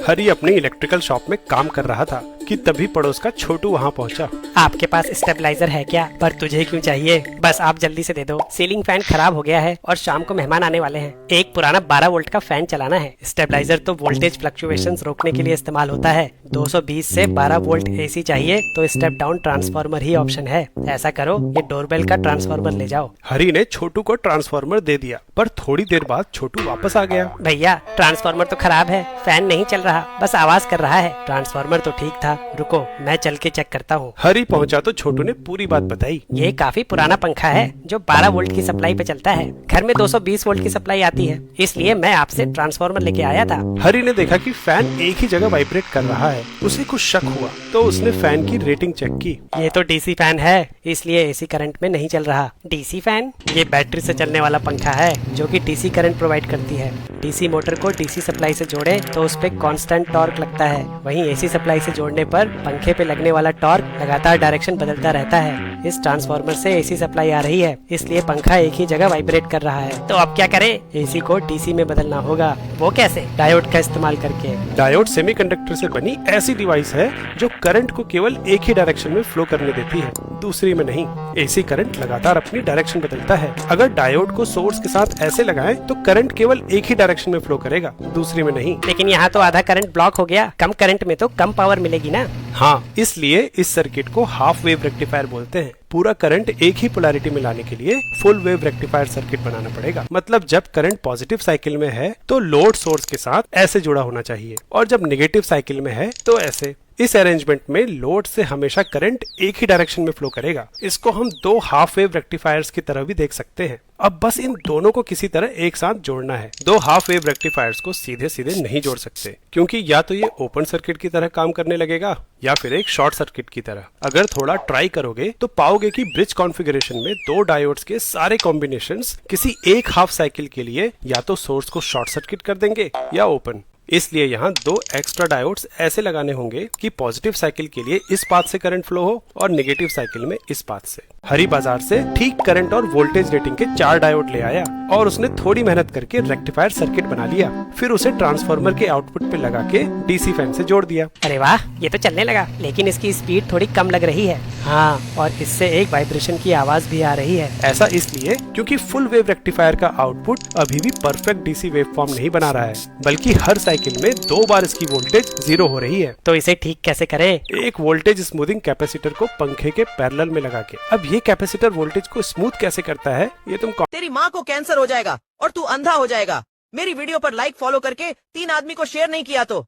हरी अपनी electrical shop में काम कर रहा था कि तभी पड़ोस का छोटू वहाँ पहुँचा। आपके पास स्टेबलाइजर है क्या? पर तुझे क्यों चाहिए? बस आप जल्दी से दे दो। सीलिंग फैन खराब हो गया है और शाम को मेहमान आने वाले हैं। एक पुराना 12 वोल्ट का फैन चलाना है। स्टेबलाइजर तो वोल्टेज फ्लक्चुएशंस रोकने के लिए इस्तेमाल होता है। 220 से 12 वोल्ट एसी चाहिए तो स्टेप डाउन ट्रांसफार्मर ही ऑप्शन है। ऐसा करो, ये डोरबेल का ट्रांसफार्मर ले जाओ। हरी ने छोटू को ट्रांसफार्मर दे दिया, पर थोड़ी देर बाद छोटू वापस आ गया। भैया, ट्रांसफार्मर तो खराब है, फैन नहीं चल रहा, बस आवाज कर रहा है। ट्रांसफार्मर तो ठीक था, रुको मैं चल के चेक करता हूँ। हरी पहुँचा तो छोटू ने पूरी बात बताई। ये काफी पुराना पंखा है जो 12 वोल्ट की सप्लाई पे चलता है। घर में 220 वोल्ट की सप्लाई आती है, इसलिए मैं आपसे ट्रांसफार्मर लेके आया था। हरी ने देखा कि फैन एक ही जगह वाइब्रेट कर रहा है। उसे कुछ शक हुआ तो उसने फैन की रेटिंग चेक की। ये तो डीसी फैन है, इसलिए एसी करंट में नहीं चल रहा। DC fan? ये बैटरी से चलने वाला पंखा है जो कि डीसी करंट प्रोवाइड करती है। डीसी मोटर को डीसी सप्लाई से जोड़े तो उस पे कांस्टेंट टॉर्क लगता है। वहीं एसी सप्लाई से जोड़ने पर पंखे पे लगने वाला टॉर्क लगातार डायरेक्शन बदलता रहता है। इस ट्रांसफार्मर से एसी सप्लाई आ रही है, इसलिए पंखा एक ही जगह वाइब्रेट कर रहा है। तो अब क्या करें? एसी को डीसी में बदलना होगा। वो कैसे? डायोड का इस्तेमाल करके। डायोड सेमीकंडक्टर से बनी ऐसी डिवाइस है जो करंट को केवल एक ही डायरेक्शन में फ्लो करने देती है, दूसरी में नहीं। एसी करंट लगातार अपनी डायरेक्शन बदलता है। अगर डायोड को सोर्स के साथ ऐसे लगाएं तो करंट केवल एक ही डायरेक्शन में फ्लो करेगा, दूसरी में नहीं। लेकिन यहाँ तो आधा करंट ब्लॉक हो गया। कम करंट में तो कम पावर मिलेगी ना? हाँ, इसलिए इस सर्किट को हाफ वेव रेक्टिफायर बोलते हैं। पूरा करंट एक ही पोलैरिटी में लाने के लिए फुल वेव रेक्टिफायर सर्किट बनाना पड़ेगा। मतलब जब करंट पॉजिटिव साइकिल में है तो लोड सोर्स के साथ ऐसे जुड़ा होना चाहिए, और जब नेगेटिव साइकिल में है तो ऐसे। इस अरेंजमेंट में लोड से हमेशा करंट एक ही डायरेक्शन में फ्लो करेगा। इसको हम दो हाफ वेव रेक्टिफायर्स की तरह भी देख सकते हैं। अब बस इन दोनों को किसी तरह एक साथ जोड़ना है। दो हाफ वेव रेक्टिफायर्स को सीधे सीधे नहीं जोड़ सकते, क्योंकि या तो ये ओपन सर्किट की तरह काम करने लगेगा या फिर एक शॉर्ट सर्किट की तरह। अगर थोड़ा ट्राई करोगे तो पाओगे कि ब्रिज कॉन्फ़िगरेशन में दो डायोड्स के सारे कॉम्बिनेशंस किसी एक हाफ साइकिल के लिए या तो सोर्स को शॉर्ट सर्किट कर देंगे या ओपन। इसलिए यहाँ दो एक्स्ट्रा डायोड्स ऐसे लगाने होंगे कि पॉजिटिव साइकिल के लिए इस पाथ से करंट फ्लो हो और नेगेटिव साइकिल में इस पाथ से। हरी बाजार से ठीक करंट और वोल्टेज रेटिंग के 4 डायोड ले आया और उसने थोड़ी मेहनत करके रेक्टिफायर सर्किट बना लिया। फिर उसे ट्रांसफार्मर के आउटपुट पे लगा के डीसी फैन से जोड़ दिया। अरे वाह, ये तो चलने लगा, लेकिन इसकी स्पीड थोड़ी कम लग रही है। हाँ, और इससे एक वाइब्रेशन की आवाज भी आ रही है। ऐसा इसलिए क्योंकि फुल वेव रेक्टिफायर का आउटपुट अभी भी परफेक्ट डीसी वेव फॉर्म नहीं बना रहा है, बल्कि हर साइकिल में 2 बार इसकी वोल्टेज 0 हो रही है। तो इसे ठीक कैसे करें? एक वोल्टेज स्मूथिंग कैपेसिटर को पंखे के पैरेलल में लगा के। अब ये कैपेसिटर वोल्टेज को स्मूथ कैसे करता है ये तुम तेरी माँ को कैंसर हो जाएगा और तू अंधा हो जाएगा। मेरी वीडियो पर लाइक फॉलो करके 3 आदमी को शेयर नहीं किया तो